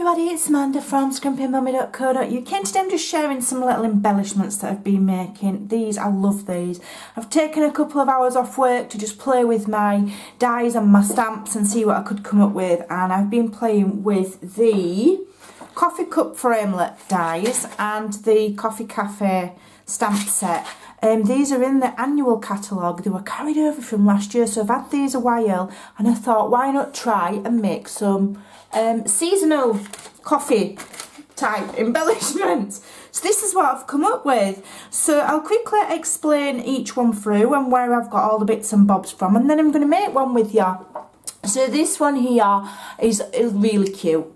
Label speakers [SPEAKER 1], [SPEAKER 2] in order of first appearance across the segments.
[SPEAKER 1] everybody, it's Amanda from scrimpingmummy.co.uk and today I'm just sharing some little embellishments that I've been making. I love these. I've taken a couple of hours off work to just play with my dies and my stamps and see what I could come up with, and I've been playing with the coffee cup framelit dies and the coffee cafe stamp set. These are in the annual catalogue. They were carried over from last year, so I've had these a while and I thought, why not try and make some seasonal coffee type embellishments. So this is what I've come up with. So I'll quickly explain each one through and where I've got all the bits and bobs from, and then I'm going to make one with you. So this one here is really cute.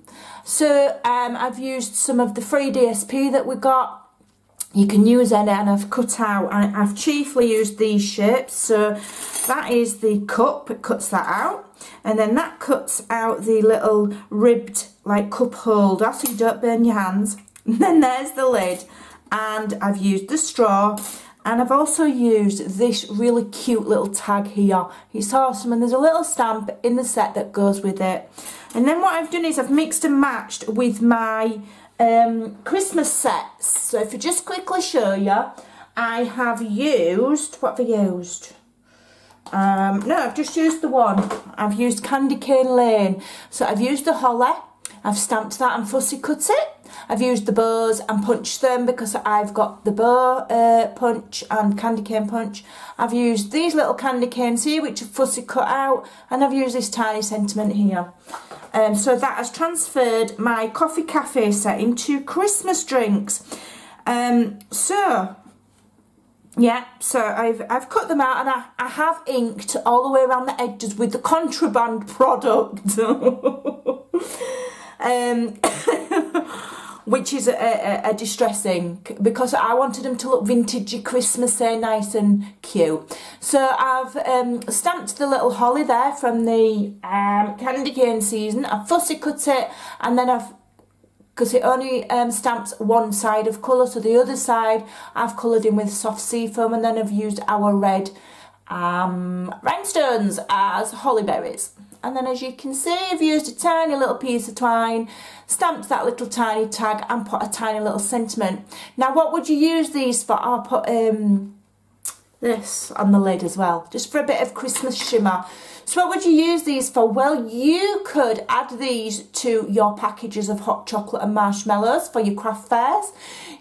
[SPEAKER 1] So I've used some of the free DSP that we got. You can use any, and I've cut out, and I've chiefly used these shapes. So that is the cup, it cuts that out, and then that cuts out the little ribbed like cup holder so you don't burn your hands. And then there's the lid, and I've used the straw, and I've also used this really cute little tag here. It's awesome, and there's a little stamp in the set that goes with it. And then what I've done is I've mixed and matched with my Christmas sets. So if I just quickly show you, I have used, what have I used? No, I've just used the one. I've used Candy Cane Lane. So I've used the holly, I've stamped that and fussy cut it. I've used the bows and punched them because I've got the bow punch and candy cane punch. I've used these little candy canes here which are fussy cut out, and I've used this tiny sentiment here. So that has transferred my coffee cafe set into Christmas drinks. So I've cut them out, and I have inked all the way around the edges with the contraband product. Which is a distressing, because I wanted them to look vintagey, Christmassy, nice and cute. So I've stamped the little holly there from the candy cane season. I've fussy cut it, and then because it only stamps one side of colour, so the other side I've coloured in with soft sea foam, and then I've used our red rhinestones as holly berries. And then as you can see, I've used a tiny little piece of twine, stamped that little tiny tag and put a tiny little sentiment. Now what would you use these for? I'll put this on the lid as well, just for a bit of Christmas shimmer. So what would you use these for? Well, you could add these to your packages of hot chocolate and marshmallows for your craft fairs.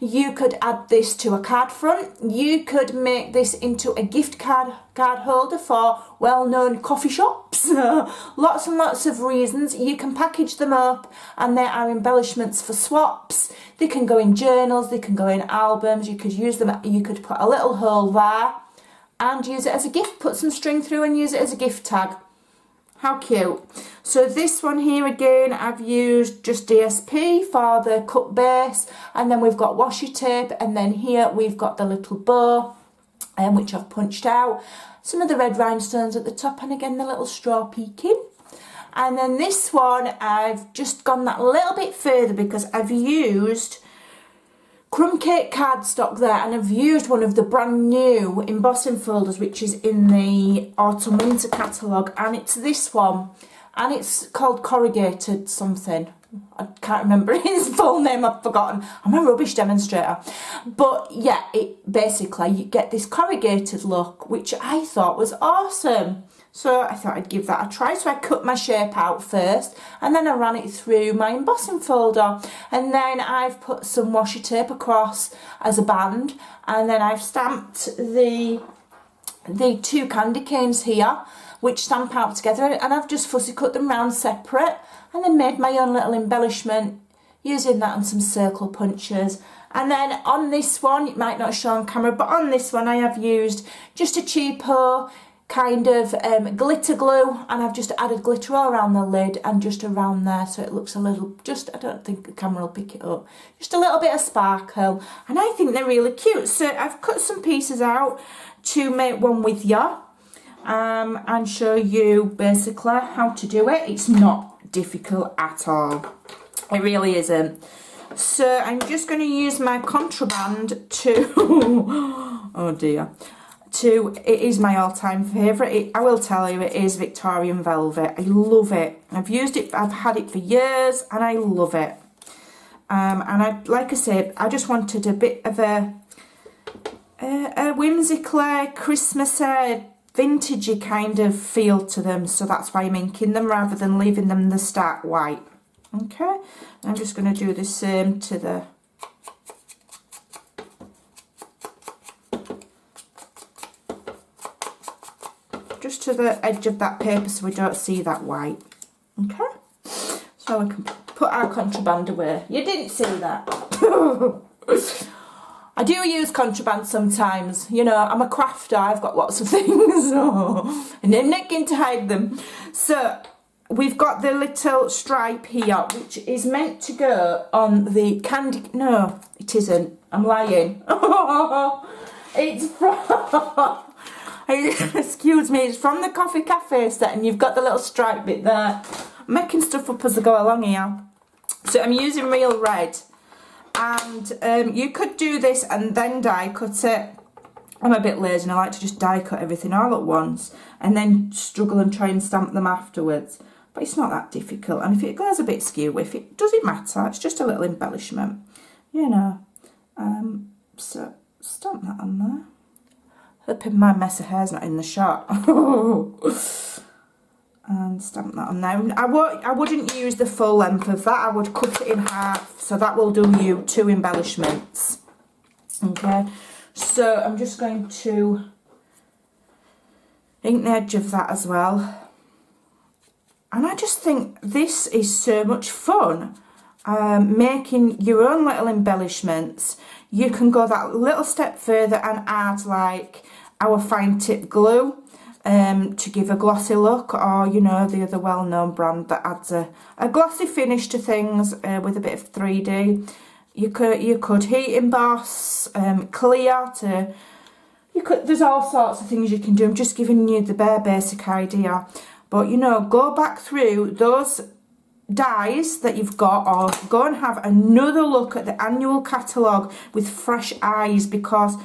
[SPEAKER 1] You could add this to a card front. You could make this into a gift card holder for well-known coffee shops. Lots and lots of reasons. You can package them up, and there are embellishments for swaps. They can go in journals, they can go in albums. You could use them, you could put a little hole there and use it as a gift, put some string through and use it as a gift tag. How cute. So this one here again, I've used just DSP for the cup base, and then we've got washi tape, and then here we've got the little bow which I've punched out. Some of the red rhinestones at the top, and again the little straw peeking. And then this one, I've just gone that little bit further because I've used crumb cake cardstock there, and I've used one of the brand new embossing folders which is in the autumn winter catalogue, and it's this one, and it's called corrugated something. I can't remember his full name, I've forgotten. I'm a rubbish demonstrator. But yeah, basically you get this corrugated look, which I thought was awesome. So I thought I'd give that a try. So I cut my shape out first, and then I ran it through my embossing folder, and then I've put some washi tape across as a band, and then I've stamped the two candy canes here which stamp out together, and I've just fussy cut them round separate, and then made my own little embellishment using that and some circle punches. And then on this one, it might not show on camera, but on this one I have used just a cheapo kind of glitter glue, and I've just added glitter all around the lid and just around there, so it looks a little, I don't think the camera will pick it up, just a little bit of sparkle, and I think they're really cute. So I've cut some pieces out to make one with you and show you basically how to do it. It's not difficult at all, it really isn't. So I'm just going to use my contraband to oh dear, to, it is my all-time favourite. I will tell you, it is Victorian Velvet. I love it. I've used it, I've had it for years, and I love it. And like I said, I just wanted a bit of a whimsical, Christmassy, vintagey kind of feel to them. So that's why I'm inking them rather than leaving them the stark white. Okay, I'm just going to do the same to the just to the edge of that paper so we don't see that white. Okay, so we can put our contraband away. You didn't see that. I do use contraband sometimes. You know, I'm a crafter, I've got lots of things, and I'm not going to hide them. So we've got the little stripe here, which is meant to go on the candy. No, it isn't. I'm lying. It's from, excuse me, it's from the Coffee Cafe set, and you've got the little stripe bit there. I'm making stuff up as I go along here. So I'm using real red. And you could do this and then die cut it. I'm a bit lazy and I like to just die cut everything all at once and then struggle and try and stamp them afterwards. But it's not that difficult, and if it goes a bit skew, if it doesn't matter, it's just a little embellishment, you know. So stamp that on there. Hoping my mess of hair's not in the shot. And stamp that on there. I wouldn't use the full length of that. I would cut it in half, so that will do you 2 embellishments. Okay, so I'm just going to ink the edge of that as well. And I just think this is so much fun, making your own little embellishments. You can go that little step further and add like our fine tip glue to give a glossy look, or you know, the other well-known brand that adds a glossy finish to things with a bit of 3D. You could heat emboss, clear to, there's all sorts of things you can do. I'm just giving you the bare basic idea. But, you know, go back through those dies that you've got, or go and have another look at the annual catalogue with fresh eyes, because,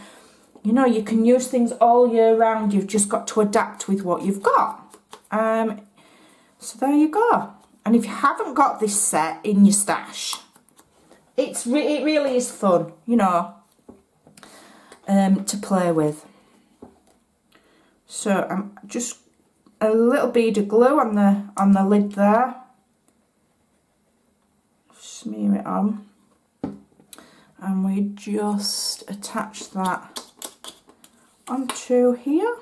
[SPEAKER 1] you know, you can use things all year round. You've just got to adapt with what you've got. So there you go. And if you haven't got this set in your stash, it really is fun, you know, to play with. So I'm just a little bead of glue on the lid there. Smear it on, and we just attach that onto here.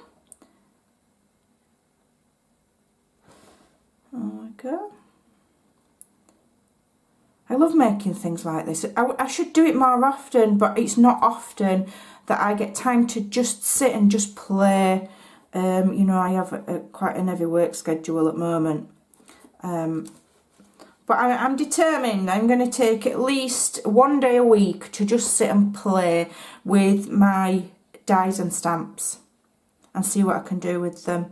[SPEAKER 1] There we go. I love making things like this. I should do it more often, but it's not often that I get time to just sit and just play. You know, I have quite an heavy work schedule at the moment. But I'm determined. I'm going to take at least one day a week to just sit and play with my dies and stamps and see what I can do with them.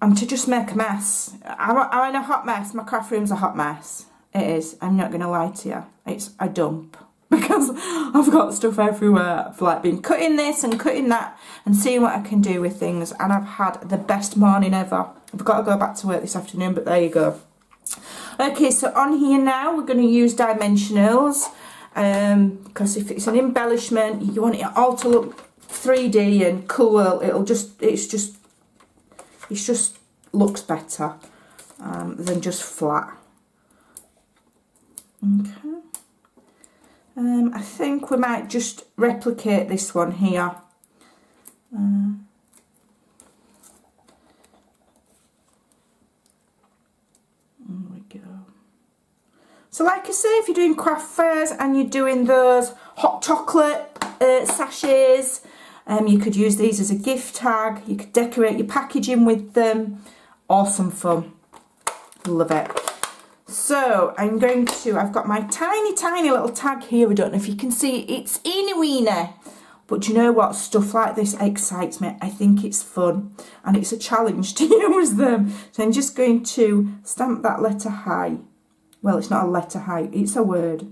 [SPEAKER 1] And to just make a mess. I'm in a hot mess. My craft room's a hot mess. It is. I'm not going to lie to you. It's a dump. Because I've got stuff everywhere. I've like been cutting this and cutting that and seeing what I can do with things, and I've had the best morning ever. I've got to go back to work this afternoon, but there you go. Okay, so on here now we're going to use dimensionals, because if it's an embellishment, you want it all to look 3D and cool. It just looks better than just flat. Okay. I think we might just replicate this one here. There we go. So like I say, if you're doing craft fairs and you're doing those hot chocolate sachets, you could use these as a gift tag. You could decorate your packaging with them. Awesome fun. Love it. So I've got my tiny little tag here. I don't know if you can see, it's eeny weeny. But do you know what? Stuff like this excites me. I think it's fun. And it's a challenge to use them. So I'm just going to stamp that letter high. Well, it's not a letter high, it's a word.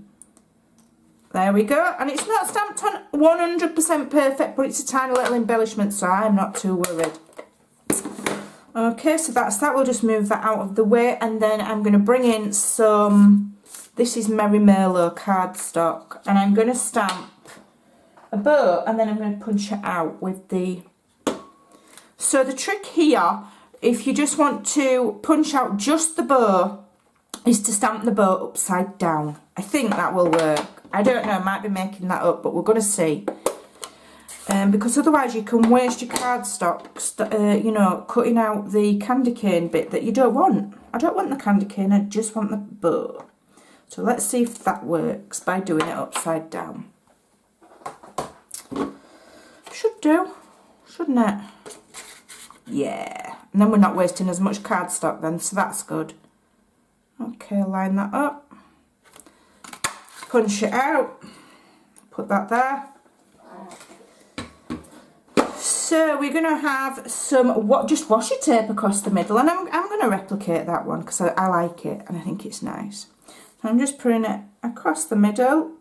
[SPEAKER 1] There we go. And it's not stamped on 100% perfect, but it's a tiny little embellishment, so I'm not too worried. Okay, so that's that. We'll just move that out of the way, and then I'm going to bring in some, this is Merry Merlot cardstock, and I'm going to stamp a bow, and then I'm going to punch it out with the... So the trick here, if you just want to punch out just the bow, is to stamp the bow upside down. I think that will work. I don't know, I might be making that up, but we're going to see. Because otherwise you can waste your cardstock, you know, cutting out the candy cane bit that you don't want. I don't want the candy cane, I just want the bow. So let's see if that works by doing it upside down. Should do, shouldn't it? Yeah, and then we're not wasting as much cardstock then, so that's good. Okay, line that up, punch it out, put that there. So we're going to have some just washi tape across the middle, and I'm going to replicate that one because I like it and I think it's nice. So I'm just putting it across the middle.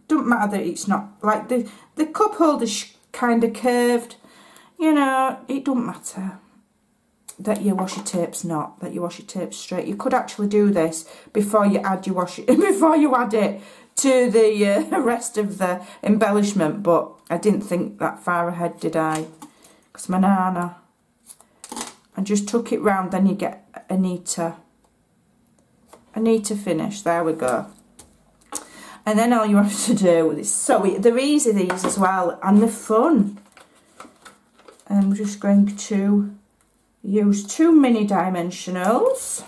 [SPEAKER 1] Don't matter that it's not, like the cup holder's kind of curved, you know, it don't matter that your washi tape's not, that your washi tape's straight. You could actually do this before you add your before you add it to the rest of the embellishment, but I didn't think that far ahead, did I? Because my nana. I just tuck it round, then you get a neater finish. There we go. And then all you have to do is they're easy, these as well, and they're fun. And we're just going to use 2 mini dimensionals.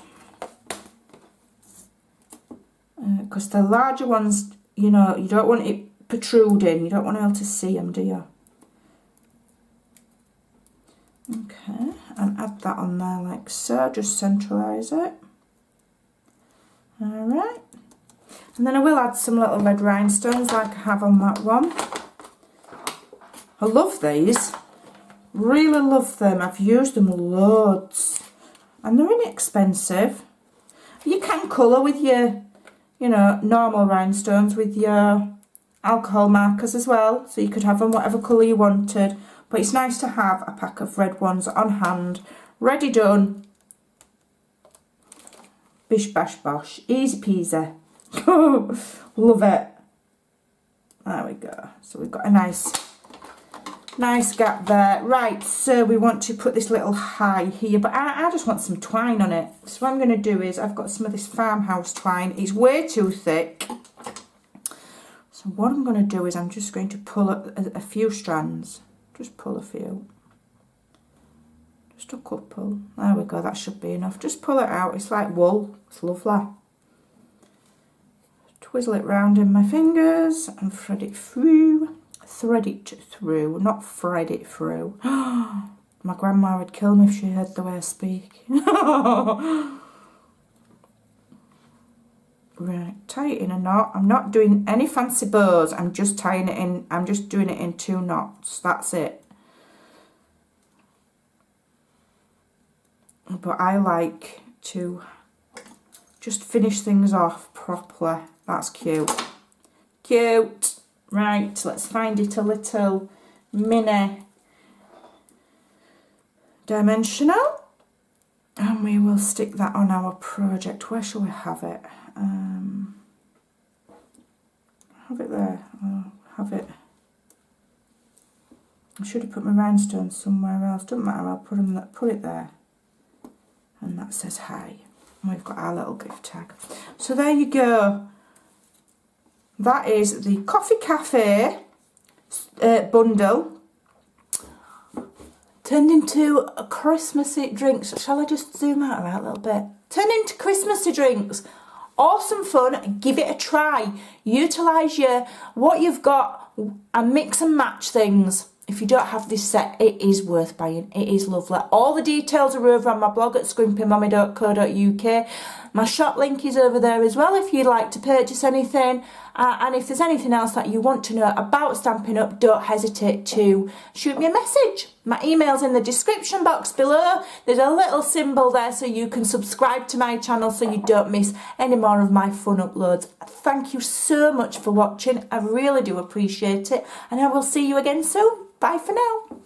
[SPEAKER 1] Because the larger ones, you know, you don't want it protruding. You don't want to be able to see them, do you? Okay, and add that on there like so. Just centralise it. Alright. And then I will add some little red rhinestones like I have on that one. I love these. Really love them. I've used them loads. And they're inexpensive. You can colour with your, you know, normal rhinestones with your alcohol markers as well. So you could have them whatever colour you wanted. But it's nice to have a pack of red ones on hand. Ready done. Bish bash bosh. Easy peasy. Love it. There we go. So we've got a nice gap there. Right, so we want to put this little high here, but I just want some twine on it. So what I'm going to do is, I've got some of this farmhouse twine. It's way too thick. So what I'm going to do is I'm just going to pull a few strands. Just pull a few. Just a couple. There we go, that should be enough. Just pull it out. It's like wool. It's lovely. Twizzle it round in my fingers and thread it through. Thread it through, not thread it through. My grandma would kill me if she heard the way I speak. Right, tie it in a knot. I'm not doing any fancy bows. I'm just tying it in. I'm just doing it in 2 knots. That's it. But I like to just finish things off properly. That's cute. Cute. Right, let's find it a little mini dimensional, and we will stick that on our project. Where shall we have it? Have it there. Oh, have it. I should have put my rhinestones somewhere else. Doesn't matter. I'll put it there, and that says hi. And we've got our little gift tag. So there you go. That is the Coffee Cafe bundle turned into a Christmassy drinks. Shall I just zoom out a little bit? Turned into Christmassy drinks. Awesome fun. Give it a try. Utilise what you've got and mix and match things. If you don't have this set, it is worth buying. It is lovely. All the details are over on my blog at scrimpymummy.co.uk. My shop link is over there as well if you'd like to purchase anything. And if there's anything else that you want to know about Stampin' Up, don't hesitate to shoot me a message. My email's in the description box below. There's a little symbol there so you can subscribe to my channel so you don't miss any more of my fun uploads. Thank you so much for watching. I really do appreciate it, and I will see you again soon. Bye for now.